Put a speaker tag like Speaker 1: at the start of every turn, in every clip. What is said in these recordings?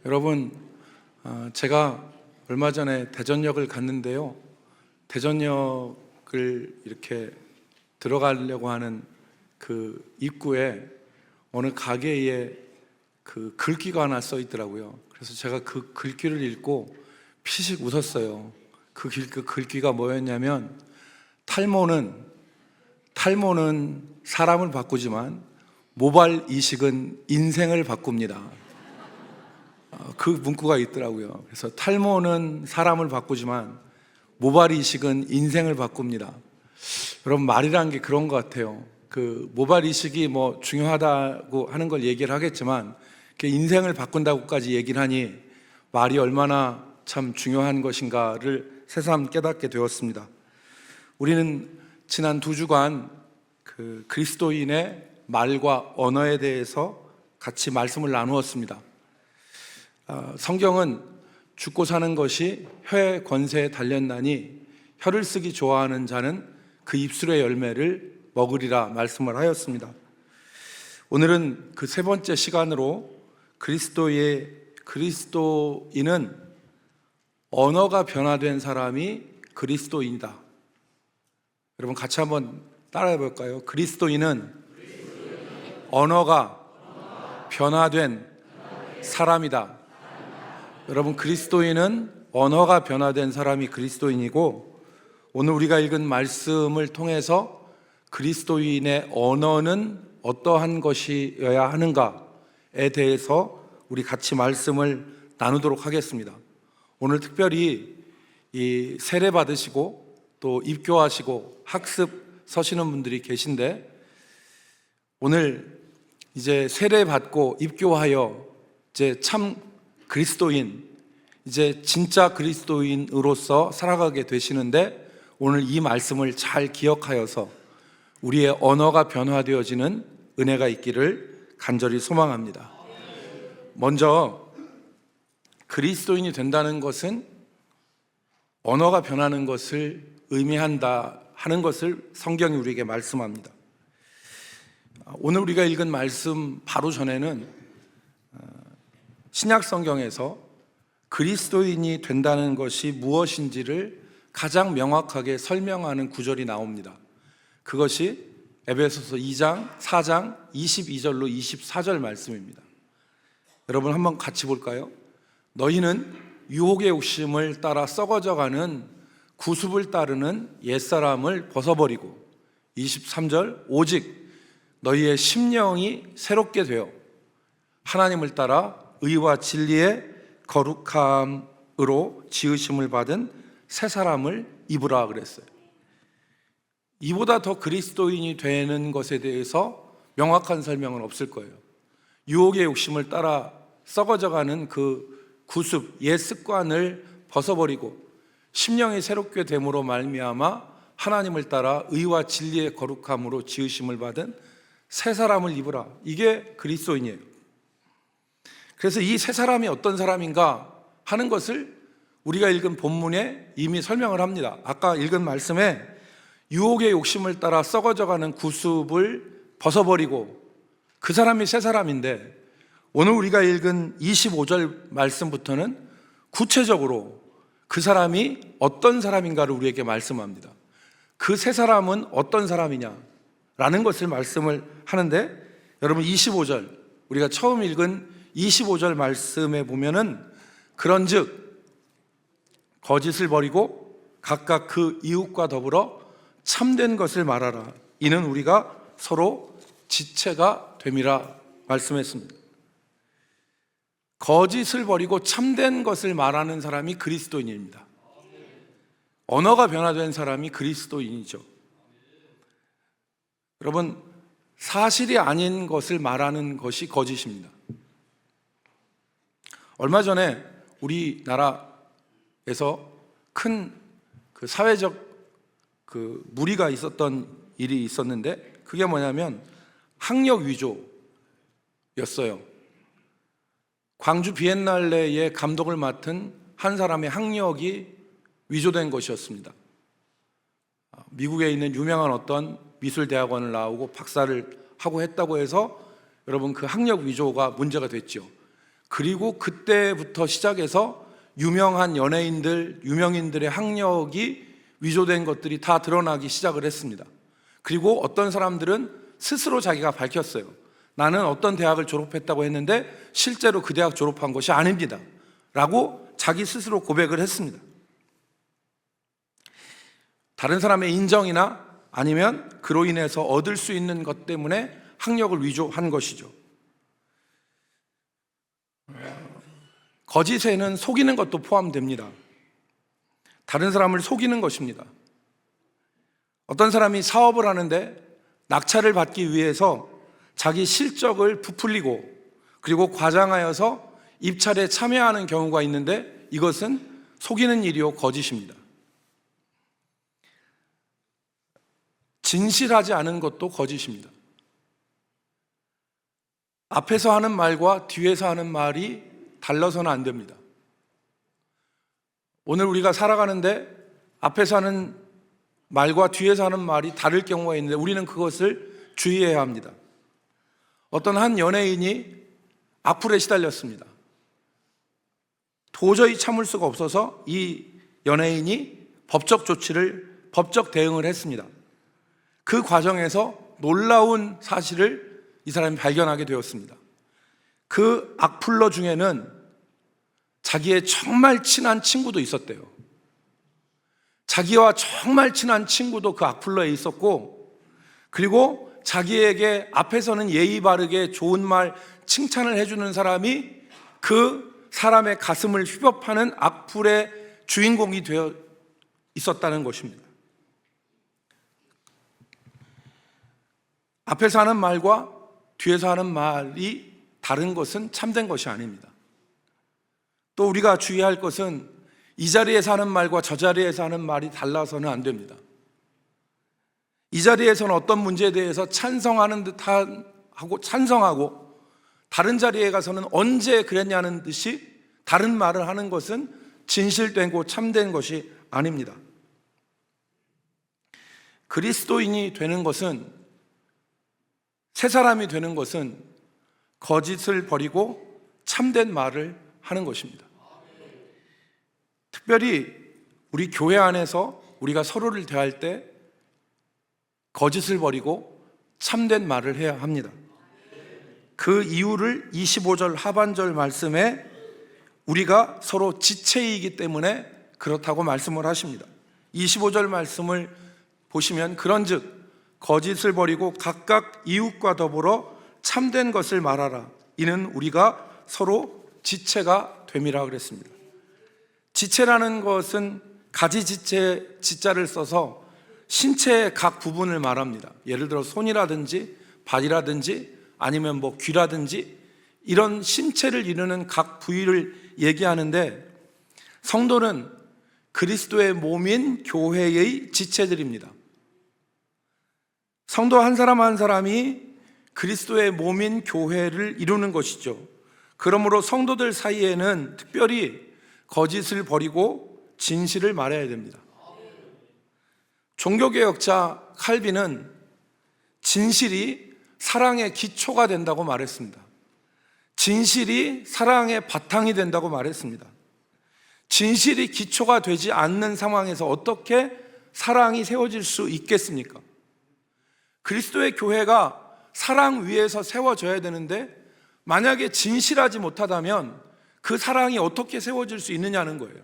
Speaker 1: 여러분, 제가 얼마 전에 대전역을 갔는데요. 대전역을 이렇게 들어가려고 하는 그 입구에 어느 가게에 그 글귀가 하나 써 있더라고요. 그래서 제가 그 글귀를 읽고 피식 웃었어요. 그 글귀가 뭐였냐면, 탈모는 사람을 바꾸지만 모발 이식은 인생을 바꿉니다. 그 문구가 있더라고요. 그래서 탈모는 사람을 바꾸지만 모발 이식은 인생을 바꿉니다. 여러분, 말이라는 게 그런 것 같아요. 그 모발 이식이 뭐 중요하다고 하는 걸 얘기를 하겠지만, 그 인생을 바꾼다고까지 얘기를 하니 말이 얼마나 참 중요한 것인가를 새삼 깨닫게 되었습니다. 우리는 지난 2주간 그 그리스도인의 말과 언어에 대해서 같이 말씀을 나누었습니다. 성경은 죽고 사는 것이 혀의 권세에 달렸나니 혀를 쓰기 좋아하는 자는 그 입술의 열매를 먹으리라 말씀을 하였습니다. 오늘은 그 세 번째 시간으로 그리스도인은 언어가 변화된 사람이 그리스도인이다. 여러분, 같이 한번 따라해 볼까요? 그리스도인은 언어가 변화된 사람이다. 여러분, 그리스도인은 언어가 변화된 사람이 그리스도인이고, 오늘 우리가 읽은 말씀을 통해서 그리스도인의 언어는 어떠한 것이어야 하는가에 대해서 우리 같이 말씀을 나누도록 하겠습니다. 오늘 특별히 이 세례 받으시고 또 입교하시고 학습 서시는 분들이 계신데, 오늘 이제 세례 받고 입교하여 이제 참 그리스도인, 이제 진짜 그리스도인으로서 살아가게 되시는데, 오늘 이 말씀을 잘 기억하여서 우리의 언어가 변화되어지는 은혜가 있기를 간절히 소망합니다. 먼저 그리스도인이 된다는 것은 언어가 변하는 것을 의미한다 하는 것을 성경이 우리에게 말씀합니다. 오늘 우리가 읽은 말씀 바로 전에는 신약 성경에서 그리스도인이 된다는 것이 무엇인지를 가장 명확하게 설명하는 구절이 나옵니다. 그것이 에베소서 2장, 4장 22절로 24절 말씀입니다. 여러분, 한번 같이 볼까요? 너희는 유혹의 욕심을 따라 썩어져가는 구습을 따르는 옛사람을 벗어버리고, 23절, 오직 너희의 심령이 새롭게 되어 하나님을 따라 의와 진리의 거룩함으로 지으심을 받은 새 사람을 입으라 그랬어요. 이보다 더 그리스도인이 되는 것에 대해서 명확한 설명은 없을 거예요. 유혹의 욕심을 따라 썩어져가는 그 구습, 옛 습관을 벗어버리고 심령이 새롭게 됨으로 말미암아 하나님을 따라 의와 진리의 거룩함으로 지으심을 받은 새 사람을 입으라. 이게 그리스도인이에요. 그래서 이 새 사람이 어떤 사람인가 하는 것을 우리가 읽은 본문에 이미 설명을 합니다. 아까 읽은 말씀에 유혹의 욕심을 따라 썩어져가는 구습을 벗어버리고 그 사람이 새 사람인데, 오늘 우리가 읽은 25절 말씀부터는 구체적으로 그 사람이 어떤 사람인가를 우리에게 말씀합니다. 그 새 사람은 어떤 사람이냐라는 것을 말씀을 하는데, 여러분 25절, 우리가 처음 읽은 25절 말씀에 보면은 그런즉 거짓을 버리고 각각 그 이웃과 더불어 참된 것을 말하라. 이는 우리가 서로 지체가 됨이라 말씀했습니다. 거짓을 버리고 참된 것을 말하는 사람이 그리스도인입니다. 언어가 변화된 사람이 그리스도인이죠. 여러분, 사실이 아닌 것을 말하는 것이 거짓입니다. 얼마 전에 우리나라에서 큰 그 사회적 그 무리가 있었던 일이 있었는데, 그게 뭐냐면 학력 위조였어요. 광주 비엔날레의 감독을 맡은 한 사람의 학력이 위조된 것이었습니다. 미국에 있는 유명한 어떤 미술대학원을 나오고 박사를 하고 했다고 해서 여러분, 그 학력 위조가 문제가 됐죠. 그리고 그때부터 시작해서 유명한 연예인들, 유명인들의 학력이 위조된 것들이 다 드러나기 시작을 했습니다. 그리고 어떤 사람들은 스스로 자기가 밝혔어요. 나는 어떤 대학을 졸업했다고 했는데 실제로 그 대학 졸업한 것이 아닙니다 라고 자기 스스로 고백을 했습니다. 다른 사람의 인정이나 아니면 그로 인해서 얻을 수 있는 것 때문에 학력을 위조한 것이죠. 거짓에는 속이는 것도 포함됩니다. 다른 사람을 속이는 것입니다. 어떤 사람이 사업을 하는데 낙찰을 받기 위해서 자기 실적을 부풀리고 그리고 과장하여서 입찰에 참여하는 경우가 있는데 이것은 속이는 일이요 거짓입니다. 진실하지 않은 것도 거짓입니다. 앞에서 하는 말과 뒤에서 하는 말이 달라서는 안 됩니다. 오늘 우리가 살아가는데 앞에서 하는 말과 뒤에서 하는 말이 다를 경우가 있는데 우리는 그것을 주의해야 합니다. 어떤 한 연예인이 악플에 시달렸습니다. 도저히 참을 수가 없어서 이 연예인이 법적 대응을 했습니다. 그 과정에서 놀라운 사실을 이 사람이 발견하게 되었습니다. 그 악플러 중에는 자기의 정말 친한 친구도 있었대요. 자기와 정말 친한 친구도 그 악플러에 있었고, 그리고 자기에게 앞에서는 예의 바르게 좋은 말 칭찬을 해주는 사람이 그 사람의 가슴을 휘법하는 악플의 주인공이 되어 있었다는 것입니다. 앞에서 하는 말과 뒤에서 하는 말이 다른 것은 참된 것이 아닙니다. 또 우리가 주의할 것은 이 자리에서 하는 말과 저 자리에서 하는 말이 달라서는 안 됩니다. 이 자리에서는 어떤 문제에 대해서 찬성하고 다른 자리에 가서는 언제 그랬냐는 듯이 다른 말을 하는 것은 진실되고 참된 것이 아닙니다. 그리스도인이 되는 것은, 새 사람이 되는 것은 거짓을 버리고 참된 말을 하는 것입니다. 특별히 우리 교회 안에서 우리가 서로를 대할 때 거짓을 버리고 참된 말을 해야 합니다. 그 이유를 25절 하반절 말씀에 우리가 서로 지체이기 때문에 그렇다고 말씀을 하십니다. 25절 말씀을 보시면 그런즉 거짓을 버리고 각각 이웃과 더불어 참된 것을 말하라. 이는 우리가 서로 지체가 됨이라 그랬습니다. 지체라는 것은 가지지체 지자를 써서 신체의 각 부분을 말합니다. 예를 들어 손이라든지 발이라든지 아니면 귀라든지 이런 신체를 이루는 각 부위를 얘기하는데, 성도는 그리스도의 몸인 교회의 지체들입니다. 성도 한 사람 한 사람이 그리스도의 몸인 교회를 이루는 것이죠. 그러므로 성도들 사이에는 특별히 거짓을 버리고 진실을 말해야 됩니다. 종교개혁자 칼빈은 진실이 사랑의 기초가 된다고 말했습니다. 진실이 사랑의 바탕이 된다고 말했습니다. 진실이 기초가 되지 않는 상황에서 어떻게 사랑이 세워질 수 있겠습니까? 그리스도의 교회가 사랑 위에서 세워져야 되는데 만약에 진실하지 못하다면 그 사랑이 어떻게 세워질 수 있느냐는 거예요.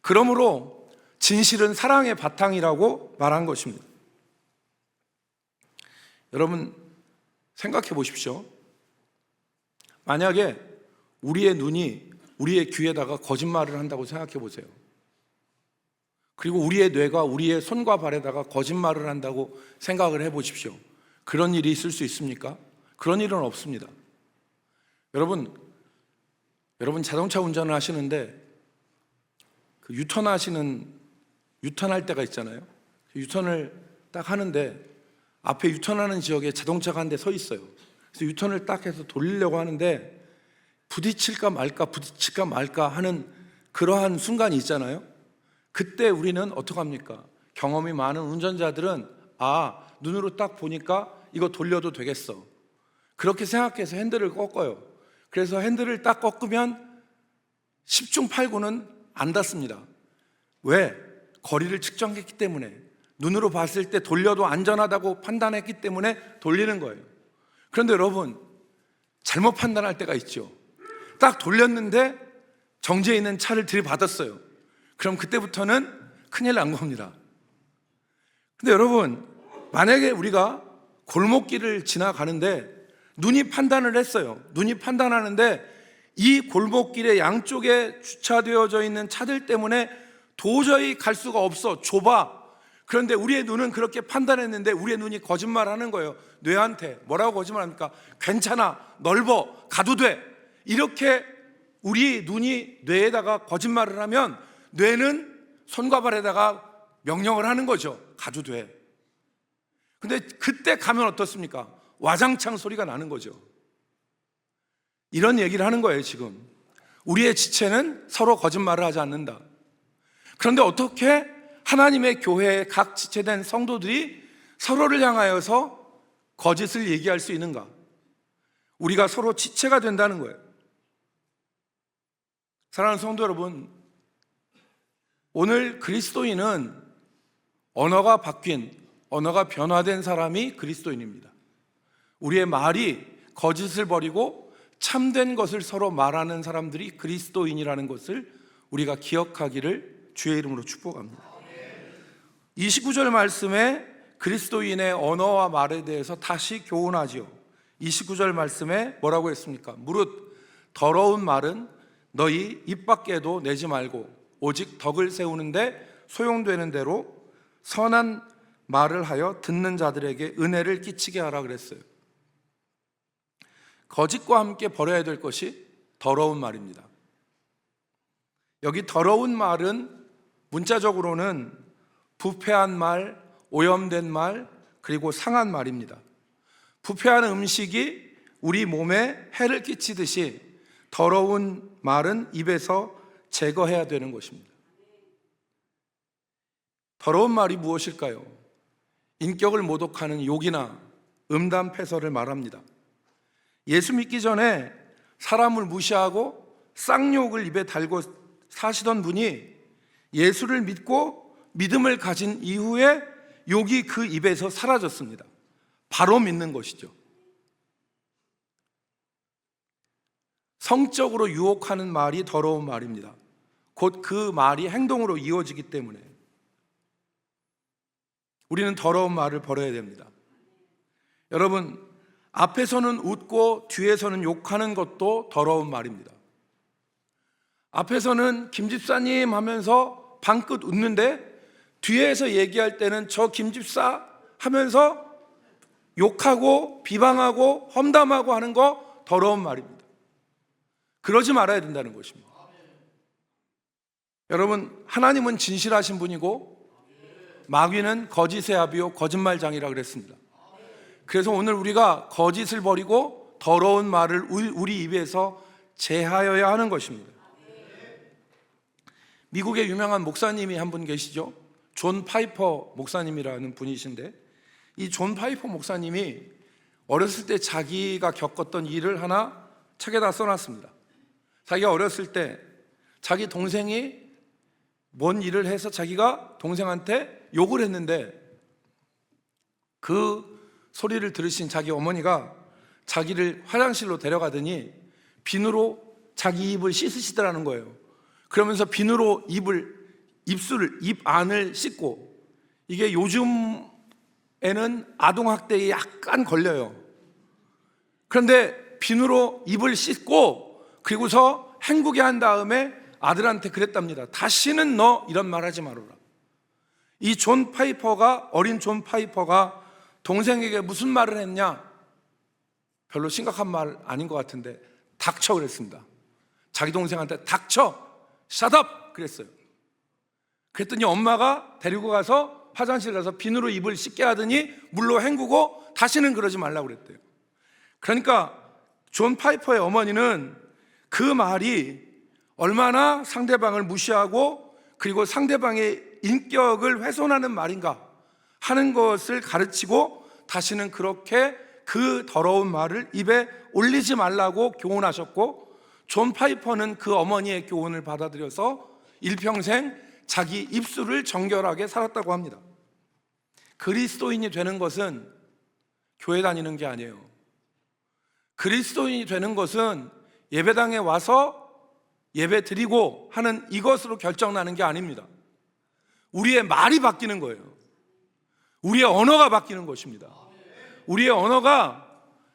Speaker 1: 그러므로 진실은 사랑의 바탕이라고 말한 것입니다. 여러분 생각해 보십시오. 만약에 우리의 눈이 우리의 귀에다가 거짓말을 한다고 생각해 보세요. 그리고 우리의 뇌가 우리의 손과 발에다가 거짓말을 한다고 생각을 해 보십시오. 그런 일이 있을 수 있습니까? 그런 일은 없습니다. 여러분 자동차 운전을 하시는데 유턴할 때가 있잖아요. 유턴을 딱 하는데 앞에 유턴하는 지역에 자동차가 한 대 서 있어요. 그래서 유턴을 딱 해서 돌리려고 하는데 부딪힐까 말까 하는 그러한 순간이 있잖아요. 그때 우리는 어떡합니까? 경험이 많은 운전자들은 눈으로 딱 보니까 이거 돌려도 되겠어, 그렇게 생각해서 핸들을 꺾어요. 그래서 핸들을 딱 꺾으면 10중 8구는 안 닿습니다. 왜? 거리를 측정했기 때문에, 눈으로 봤을 때 돌려도 안전하다고 판단했기 때문에 돌리는 거예요. 그런데 여러분, 잘못 판단할 때가 있죠. 딱 돌렸는데 정지해 있는 차를 들이받았어요. 그럼 그때부터는 큰일 난 겁니다. 근데 여러분, 만약에 우리가 골목길을 지나가는데 눈이 판단을 했어요. 눈이 판단하는데 이 골목길의 양쪽에 주차되어져 있는 차들 때문에 도저히 갈 수가 없어, 좁아. 그런데 우리의 눈은 그렇게 판단했는데 우리의 눈이 거짓말하는 거예요. 뇌한테 뭐라고 거짓말합니까? 괜찮아, 넓어, 가도 돼. 이렇게 우리 눈이 뇌에다가 거짓말을 하면 뇌는 손과 발에다가 명령을 하는 거죠. 가도 돼. 근데 그때 가면 어떻습니까? 와장창 소리가 나는 거죠. 이런 얘기를 하는 거예요. 지금 우리의 지체는 서로 거짓말을 하지 않는다. 그런데 어떻게 하나님의 교회의 각 지체된 성도들이 서로를 향하여서 거짓을 얘기할 수 있는가? 우리가 서로 지체가 된다는 거예요. 사랑하는 성도 여러분, 오늘 그리스도인은 언어가 바뀐, 언어가 변화된 사람이 그리스도인입니다. 우리의 말이 거짓을 버리고 참된 것을 서로 말하는 사람들이 그리스도인이라는 것을 우리가 기억하기를 주의 이름으로 축복합니다. 29절 말씀에 그리스도인의 언어와 말에 대해서 다시 교훈하지요. 29절 말씀에 뭐라고 했습니까? 무릇 더러운 말은 너희 입 밖에도 내지 말고 오직 덕을 세우는데 소용되는 대로 선한 말을 하여 듣는 자들에게 은혜를 끼치게 하라 그랬어요. 거짓과 함께 버려야 될 것이 더러운 말입니다. 여기 더러운 말은 문자적으로는 부패한 말, 오염된 말, 그리고 상한 말입니다. 부패한 음식이 우리 몸에 해를 끼치듯이 더러운 말은 입에서 제거해야 되는 것입니다. 더러운 말이 무엇일까요? 인격을 모독하는 욕이나 음담패설을 말합니다. 예수 믿기 전에 사람을 무시하고 쌍욕을 입에 달고 사시던 분이 예수를 믿고 믿음을 가진 이후에 욕이 그 입에서 사라졌습니다. 바로 믿는 것이죠. 성적으로 유혹하는 말이 더러운 말입니다. 곧 그 말이 행동으로 이어지기 때문에 우리는 더러운 말을 버려야 됩니다. 여러분, 앞에서는 웃고 뒤에서는 욕하는 것도 더러운 말입니다. 앞에서는 김 집사님 하면서 방긋 웃는데 뒤에서 얘기할 때는 저 김 집사 하면서 욕하고 비방하고 험담하고 하는 거 더러운 말입니다. 그러지 말아야 된다는 것입니다. 여러분, 하나님은 진실하신 분이고 마귀는 거짓의 아비요 거짓말장이라 그랬습니다. 그래서 오늘 우리가 거짓을 버리고 더러운 말을 우리 입에서 제하여야 하는 것입니다. 미국의 유명한 목사님이 한 분 계시죠? 존 파이퍼 목사님이라는 분이신데, 이 존 파이퍼 목사님이 어렸을 때 자기가 겪었던 일을 하나 책에다 써놨습니다. 자기가 어렸을 때 자기 동생이 뭔 일을 해서 자기가 동생한테 욕을 했는데 그 소리를 들으신 자기 어머니가 자기를 화장실로 데려가더니 비누로 자기 입을 씻으시더라는 거예요. 그러면서 비누로 입 안을 씻고, 이게 요즘에는 아동학대에 약간 걸려요. 그런데 비누로 입을 씻고 그리고서 헹구게 한 다음에 아들한테 그랬답니다. 다시는 너 이런 말 하지 말아라. 이 존 파이퍼가, 어린 존 파이퍼가 동생에게 무슨 말을 했냐? 별로 심각한 말 아닌 것 같은데 닥쳐 그랬습니다. 자기 동생한테 닥쳐! Shut up! 그랬어요. 그랬더니 엄마가 데리고 가서 화장실 가서 비누로 입을 씻게 하더니 물로 헹구고 다시는 그러지 말라고 그랬대요. 그러니까 존 파이퍼의 어머니는 그 말이 얼마나 상대방을 무시하고 그리고 상대방의 인격을 훼손하는 말인가 하는 것을 가르치고 다시는 그렇게 그 더러운 말을 입에 올리지 말라고 교훈하셨고, 존 파이퍼는 그 어머니의 교훈을 받아들여서 일평생 자기 입술을 정결하게 살았다고 합니다. 그리스도인이 되는 것은 교회 다니는 게 아니에요. 그리스도인이 되는 것은 예배당에 와서 예배 드리고 하는 이것으로 결정나는 게 아닙니다. 우리의 말이 바뀌는 거예요. 우리의 언어가 바뀌는 것입니다. 우리의 언어가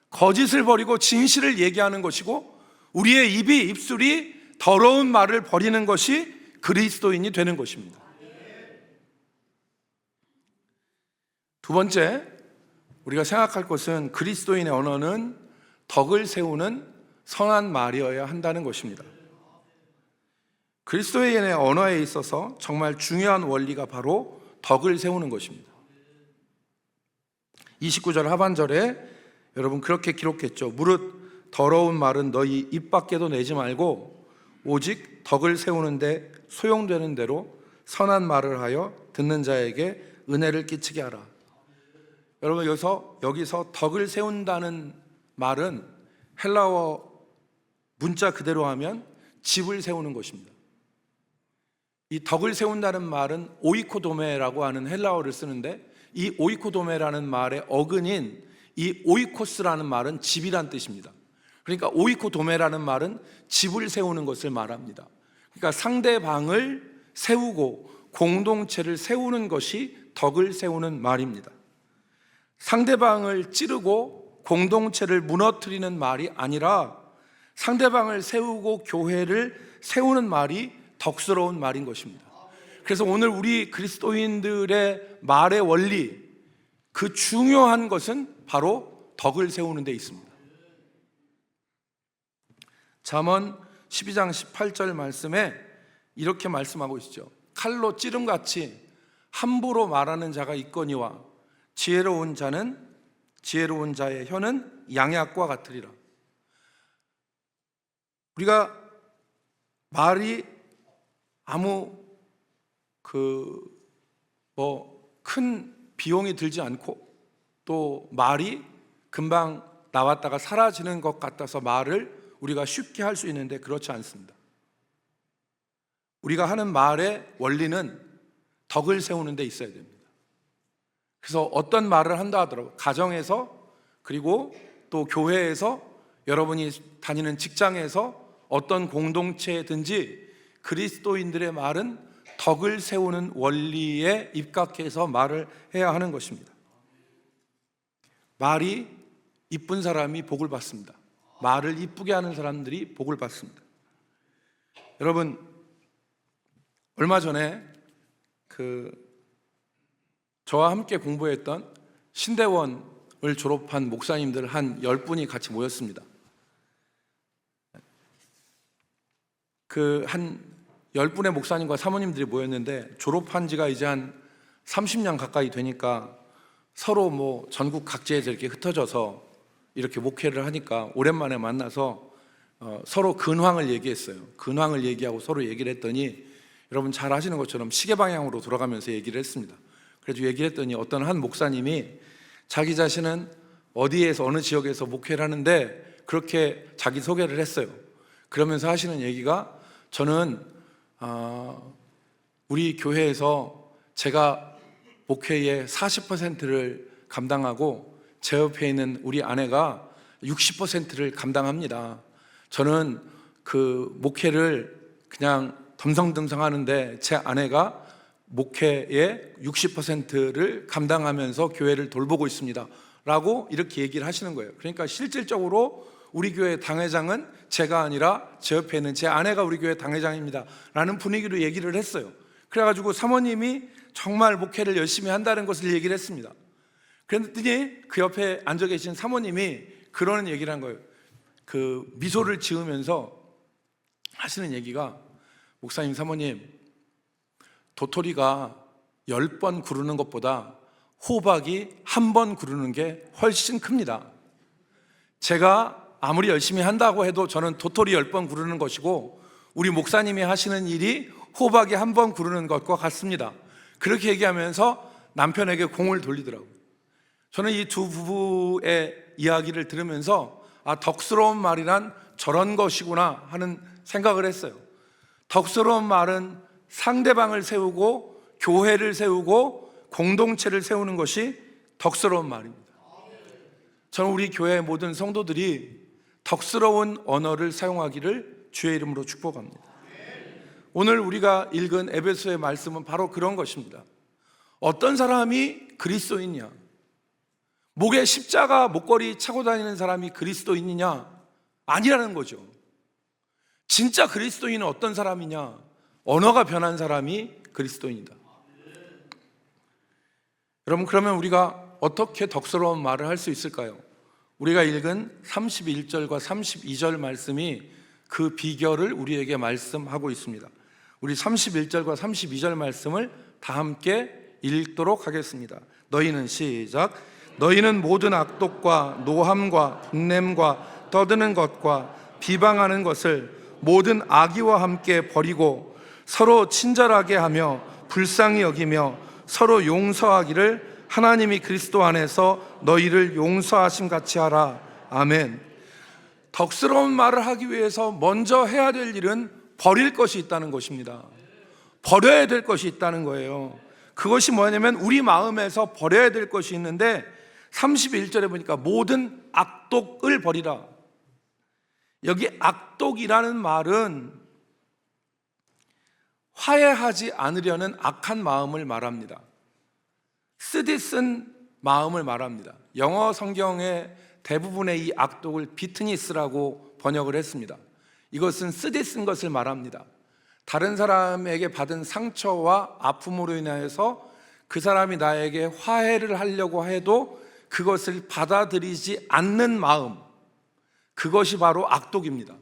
Speaker 1: 거짓을 버리고 진실을 얘기하는 것이고, 우리의 입술이 더러운 말을 버리는 것이 그리스도인이 되는 것입니다. 두 번째, 우리가 생각할 것은 그리스도인의 언어는 덕을 세우는 선한 말이어야 한다는 것입니다. 그리스도인의 언어에 있어서 정말 중요한 원리가 바로 덕을 세우는 것입니다. 29절 하반절에 여러분 그렇게 기록했죠. 무릇 더러운 말은 너희 입 밖에도 내지 말고 오직 덕을 세우는데 소용되는 대로 선한 말을 하여 듣는 자에게 은혜를 끼치게 하라. 여러분 여기서 덕을 세운다는 말은 헬라어 문자 그대로 하면 집을 세우는 것입니다. 이 덕을 세운다는 말은 오이코도메라고 하는 헬라어를 쓰는데, 이 오이코도메라는 말의 어근인 이 오이코스라는 말은 집이란 뜻입니다. 그러니까 오이코도메라는 말은 집을 세우는 것을 말합니다. 그러니까 상대방을 세우고 공동체를 세우는 것이 덕을 세우는 말입니다. 상대방을 찌르고 공동체를 무너뜨리는 말이 아니라 상대방을 세우고 교회를 세우는 말이 덕스러운 말인 것입니다. 그래서 오늘 우리 그리스도인들의 말의 원리, 그 중요한 것은 바로 덕을 세우는 데 있습니다. 잠언 12장 18절 말씀에 이렇게 말씀하고 있죠. 칼로 찌름같이 함부로 말하는 자가 있거니와 지혜로운 자의 혀는 양약과 같으리라. 우리가 말이 아무 큰 비용이 들지 않고, 또 말이 금방 나왔다가 사라지는 것 같아서 말을 우리가 쉽게 할 수 있는데 그렇지 않습니다. 우리가 하는 말의 원리는 덕을 세우는 데 있어야 됩니다. 그래서 어떤 말을 한다 하더라도 가정에서, 그리고 또 교회에서, 여러분이 다니는 직장에서, 어떤 공동체든지 그리스도인들의 말은 덕을 세우는 원리에 입각해서 말을 해야 하는 것입니다. 말이 이쁜 사람이 복을 받습니다. 말을 이쁘게 하는 사람들이 복을 받습니다. 여러분, 얼마 전에 저와 함께 공부했던 신대원을 졸업한 목사님들 한 10분이 같이 모였습니다. 한 10분의 목사님과 사모님들이 모였는데, 졸업한 지가 이제 한 30년 가까이 되니까 서로 전국 각지에서 이렇게 흩어져서 이렇게 목회를 하니까 오랜만에 만나서 서로 근황을 얘기했어요. 근황을 얘기하고 서로 얘기를 했더니, 여러분 잘 아시는 것처럼 시계 방향으로 돌아가면서 얘기를 했습니다. 그래서 얘기를 했더니 어떤 한 목사님이 자기 자신은 어디에서 어느 지역에서 목회를 하는데 그렇게 자기 소개를 했어요. 그러면서 하시는 얘기가, 저는 우리 교회에서 제가 목회의 40%를 감당하고 제 옆에 있는 우리 아내가 60%를 감당합니다. 저는 그 목회를 그냥 덤성덤성 하는데 제 아내가 목회의 60%를 감당하면서 교회를 돌보고 있습니다 라고 이렇게 얘기를 하시는 거예요. 그러니까 실질적으로 우리 교회 당회장은 제가 아니라 제 옆에 있는 제 아내가 우리 교회 당회장입니다 라는 분위기로 얘기를 했어요. 그래가지고 사모님이 정말 목회를 열심히 한다는 것을 얘기를 했습니다. 그랬더니 그 옆에 앉아 계신 사모님이 그러는 얘기를 한 거예요. 그 미소를 지으면서 하시는 얘기가, 목사님, 사모님, 도토리가 10번 구르는 것보다 호박이 한 번 구르는 게 훨씬 큽니다. 제가 아무리 열심히 한다고 해도 저는 도토리 10번 구르는 것이고, 우리 목사님이 하시는 일이 호박이 한 번 구르는 것과 같습니다. 그렇게 얘기하면서 남편에게 공을 돌리더라고요. 저는 이 두 부부의 이야기를 들으면서 덕스러운 말이란 저런 것이구나 하는 생각을 했어요. 덕스러운 말은 상대방을 세우고 교회를 세우고 공동체를 세우는 것이 덕스러운 말입니다. 저는 우리 교회의 모든 성도들이 덕스러운 언어를 사용하기를 주의 이름으로 축복합니다. 오늘 우리가 읽은 에베소의 말씀은 바로 그런 것입니다. 어떤 사람이 그리스도인이냐? 목에 십자가 목걸이 차고 다니는 사람이 그리스도인이냐? 아니라는 거죠. 진짜 그리스도인은 어떤 사람이냐? 언어가 변한 사람이 그리스도인이다. 여러분, 그러면 우리가 어떻게 덕스러운 말을 할 수 있을까요? 우리가 읽은 31절과 32절 말씀이 그 비결을 우리에게 말씀하고 있습니다. 우리 31절과 32절 말씀을 다 함께 읽도록 하겠습니다. 너희는 시작. 너희는 모든 악독과 노함과 분냄과 떠드는 것과 비방하는 것을 모든 악의와 함께 버리고 서로 친절하게 하며 불쌍히 여기며 서로 용서하기를 하나님이 그리스도 안에서 너희를 용서하심 같이 하라. 아멘. 덕스러운 말을 하기 위해서 먼저 해야 될 일은 버릴 것이 있다는 것입니다. 버려야 될 것이 있다는 거예요. 그것이 뭐냐면 우리 마음에서 버려야 될 것이 있는데 31절에 보니까 모든 악독을 버리라. 여기 악독이라는 말은 화해하지 않으려는 악한 마음을 말합니다. 쓰디쓴 마음을 말합니다. 영어 성경의 대부분의 이 악독을 비트니스라고 번역을 했습니다. 이것은 쓰디쓴 것을 말합니다. 다른 사람에게 받은 상처와 아픔으로 인하여서 그 사람이 나에게 화해를 하려고 해도 그것을 받아들이지 않는 마음, 그것이 바로 악독입니다.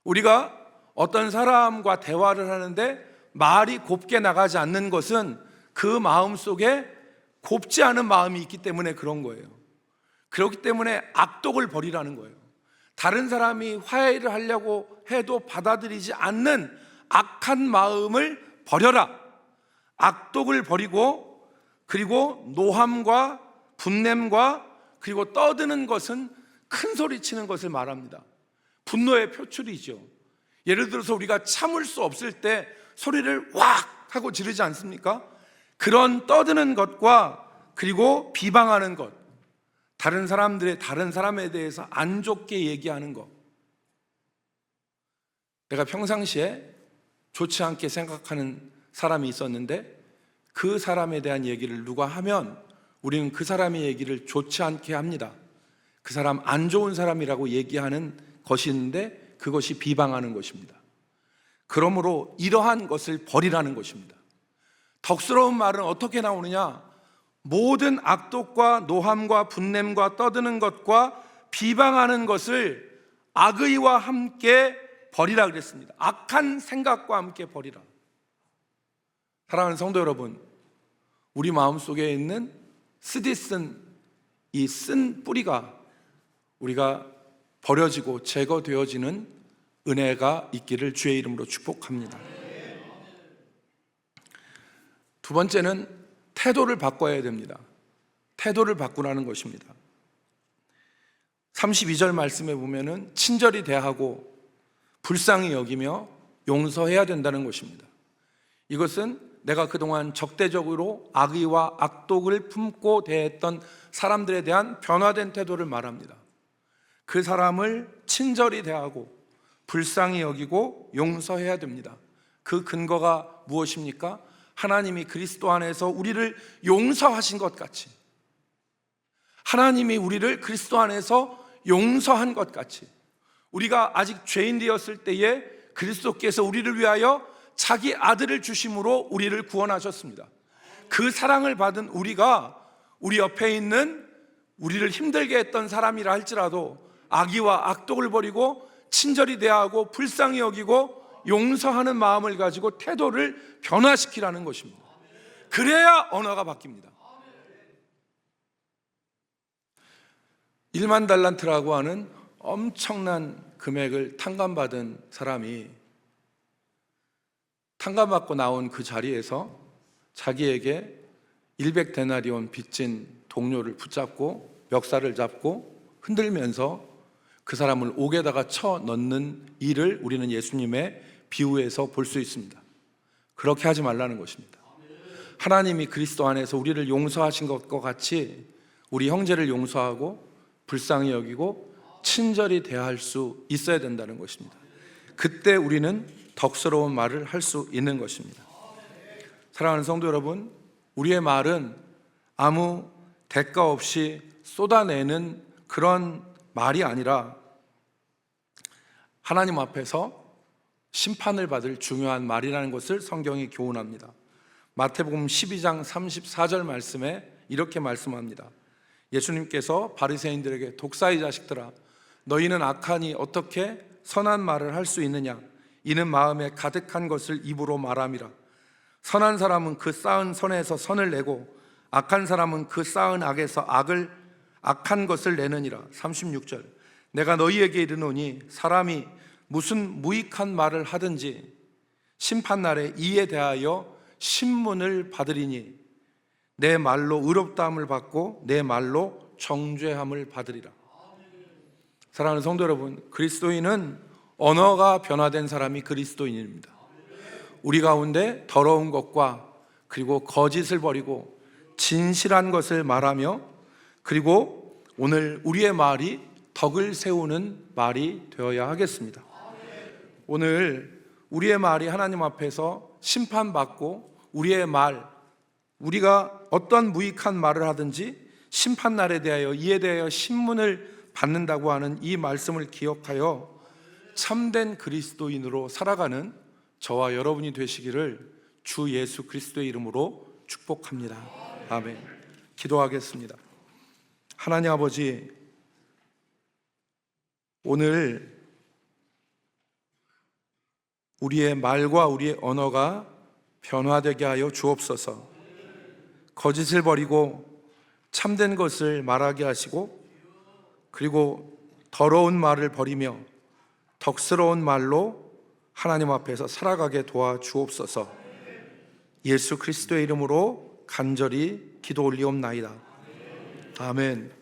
Speaker 1: 우리가 어떤 사람과 대화를 하는데 말이 곱게 나가지 않는 것은 그 마음 속에 곱지 않은 마음이 있기 때문에 그런 거예요. 그렇기 때문에 악독을 버리라는 거예요. 다른 사람이 화해를 하려고 해도 받아들이지 않는 악한 마음을 버려라. 악독을 버리고, 그리고 노함과 분냄과 그리고 떠드는 것은 큰 소리 치는 것을 말합니다. 분노의 표출이죠. 예를 들어서 우리가 참을 수 없을 때 소리를 왁 하고 지르지 않습니까? 그런 떠드는 것과 그리고 비방하는 것, 다른 사람에 대해서 안 좋게 얘기하는 것. 내가 평상시에 좋지 않게 생각하는 사람이 있었는데 그 사람에 대한 얘기를 누가 하면 우리는 그 사람의 얘기를 좋지 않게 합니다. 그 사람 안 좋은 사람이라고 얘기하는 것이 있는데 그것이 비방하는 것입니다. 그러므로 이러한 것을 버리라는 것입니다. 덕스러운 말은 어떻게 나오느냐? 모든 악독과 노함과 분냄과 떠드는 것과 비방하는 것을 악의와 함께 버리라 그랬습니다. 악한 생각과 함께 버리라. 사랑하는 성도 여러분, 우리 마음속에 있는 쓰디쓴 이 쓴 뿌리가 우리가 버려지고 제거되어지는 은혜가 있기를 주의 이름으로 축복합니다. 두 번째는 태도를 바꿔야 됩니다. 태도를 바꾸라는 것입니다. 32절 말씀에 보면은 친절히 대하고 불쌍히 여기며 용서해야 된다는 것입니다. 이것은 내가 그동안 적대적으로 악의와 악독을 품고 대했던 사람들에 대한 변화된 태도를 말합니다. 그 사람을 친절히 대하고 불쌍히 여기고 용서해야 됩니다. 그 근거가 무엇입니까? 하나님이 그리스도 안에서 우리를 용서하신 것 같이, 하나님이 우리를 그리스도 안에서 용서한 것 같이, 우리가 아직 죄인 되었을 때에 그리스도께서 우리를 위하여 자기 아들을 주심으로 우리를 구원하셨습니다. 그 사랑을 받은 우리가 우리 옆에 있는 우리를 힘들게 했던 사람이라 할지라도 악의와 악독을 버리고 친절히 대하고 불쌍히 여기고 용서하는 마음을 가지고 태도를 변화시키라는 것입니다. 그래야 언어가 바뀝니다. 1만 달란트라고 하는 엄청난 금액을 탕감받은 사람이 탕감받고 나온 그 자리에서 자기에게 100데나리온 빚진 동료를 붙잡고 멱살을 잡고 흔들면서 그 사람을 옥에다가 쳐 넣는 일을 우리는 예수님의 비유에서 볼 수 있습니다. 그렇게 하지 말라는 것입니다. 하나님이 그리스도 안에서 우리를 용서하신 것과 같이 우리 형제를 용서하고 불쌍히 여기고 친절히 대할 수 있어야 된다는 것입니다. 그때 우리는 덕스러운 말을 할 수 있는 것입니다. 사랑하는 성도 여러분, 우리의 말은 아무 대가 없이 쏟아내는 그런 말이 아니라 하나님 앞에서 심판을 받을 중요한 말이라는 것을 성경이 교훈합니다. 마태복음 12장 34절 말씀에 이렇게 말씀합니다. 예수님께서 바리새인들에게 독사의 자식들아, 너희는 악하니 어떻게 선한 말을 할 수 있느냐? 이는 마음에 가득한 것을 입으로 말함이라. 선한 사람은 그 쌓은 선에서 선을 내고 악한 사람은 그 쌓은 악에서 악한 것을 내느니라. 36절, 내가 너희에게 이르노니 사람이 무슨 무익한 말을 하든지 심판날에 이에 대하여 신문을 받으리니 내 말로 의롭다함을 받고 내 말로 정죄함을 받으리라. 사랑하는 성도 여러분, 그리스도인은 언어가 변화된 사람이 그리스도인입니다. 우리 가운데 더러운 것과 그리고 거짓을 버리고 진실한 것을 말하며, 그리고 오늘 우리의 말이 덕을 세우는 말이 되어야 하겠습니다. 오늘 우리의 말이 하나님 앞에서 심판받고 우리의 말, 우리가 어떤 무익한 말을 하든지 심판날에 대하여 이에 대하여 신문을 받는다고 하는 이 말씀을 기억하여 참된 그리스도인으로 살아가는 저와 여러분이 되시기를 주 예수 그리스도의 이름으로 축복합니다. 아멘. 기도하겠습니다. 하나님 아버지, 오늘 우리의 말과 우리의 언어가 변화되게 하여 주옵소서. 거짓을 버리고 참된 것을 말하게 하시고, 그리고 더러운 말을 버리며 덕스러운 말로 하나님 앞에서 살아가게 도와주옵소서. 예수 그리스도의 이름으로 간절히 기도 올리옵나이다. 아멘.